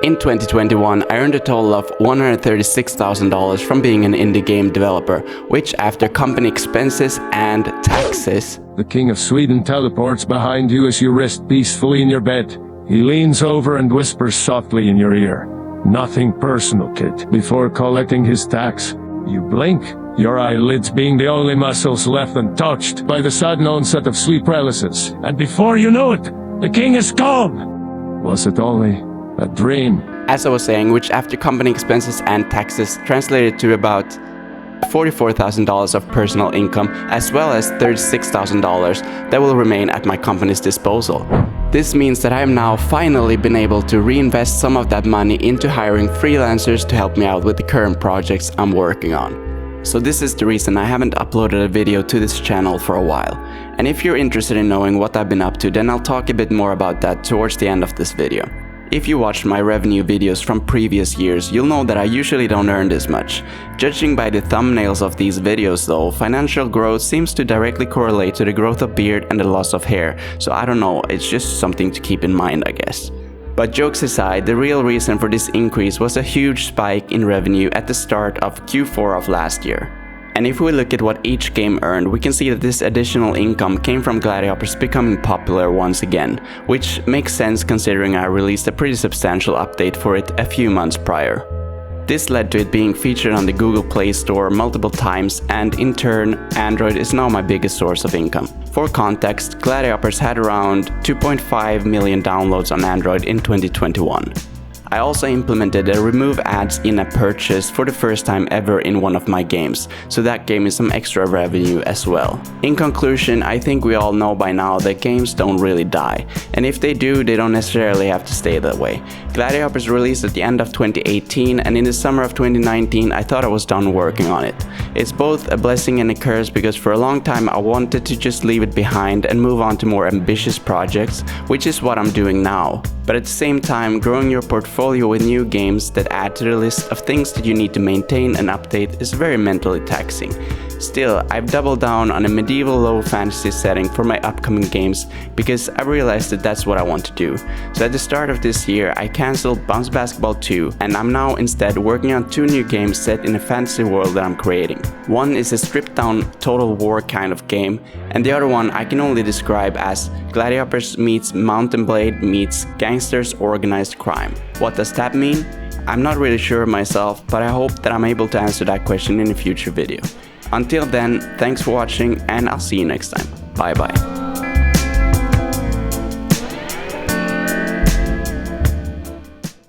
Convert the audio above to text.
In 2021, I earned a total of $136,000 from being an indie game developer, which after company expenses and taxes... The King of Sweden teleports behind you as you rest peacefully in your bed. He leans over and whispers softly in your ear. Nothing personal, kid. Before collecting his tax, you blink, your eyelids being the only muscles left untouched by the sudden onset of sleep paralysis. And before you know it, the king is gone! Was it only a dream? As I was saying, which after company expenses and taxes translated to about $44,000 of personal income, as well as $36,000 that will remain at my company's disposal. This means that I have now finally been able to reinvest some of that money into hiring freelancers to help me out with the current projects I'm working on. So this is the reason I haven't uploaded a video to this channel for a while. And if you're interested in knowing what I've been up to, then I'll talk a bit more about that towards the end of this video. If you watched my revenue videos from previous years, you'll know that I usually don't earn this much. Judging by the thumbnails of these videos though, financial growth seems to directly correlate to the growth of beard and the loss of hair, so I don't know, it's just something to keep in mind, I guess. But jokes aside, the real reason for this increase was a huge spike in revenue at the start of Q4 of last year. And if we look at what each game earned, we can see that this additional income came from Gladiators becoming popular once again, which makes sense considering I released a pretty substantial update for it a few months prior. This led to it being featured on the Google Play Store multiple times, and in turn, Android is now my biggest source of income. For context, Gladiators had around 2.5 million downloads on Android in 2021. I also implemented a remove ads in a purchase for the first time ever in one of my games, so that gave me some extra revenue as well. In conclusion, I think we all know by now that games don't really die, and if they do, they don't necessarily have to stay that way. Gladiators was released at the end of 2018, and in the summer of 2019 I thought I was done working on it. It's both a blessing and a curse because for a long time I wanted to just leave it behind and move on to more ambitious projects, which is what I'm doing now. But at the same time, growing your portfolio with new games that add to the list of things that you need to maintain and update is very mentally taxing. Still, I've doubled down on a medieval low fantasy setting for my upcoming games because I realized that that's what I want to do. So at the start of this year, I cancelled Bounce Basketball 2, and I'm now instead working on 2 new games set in a fantasy world that I'm creating. One is a stripped down Total War kind of game, and the other one I can only describe as Gladiators meets Mountain Blade meets Gangsters Organized Crime. What does that mean? I'm not really sure myself, but I hope that I'm able to answer that question in a future video. Until then, thanks for watching, and I'll see you next time. Bye bye.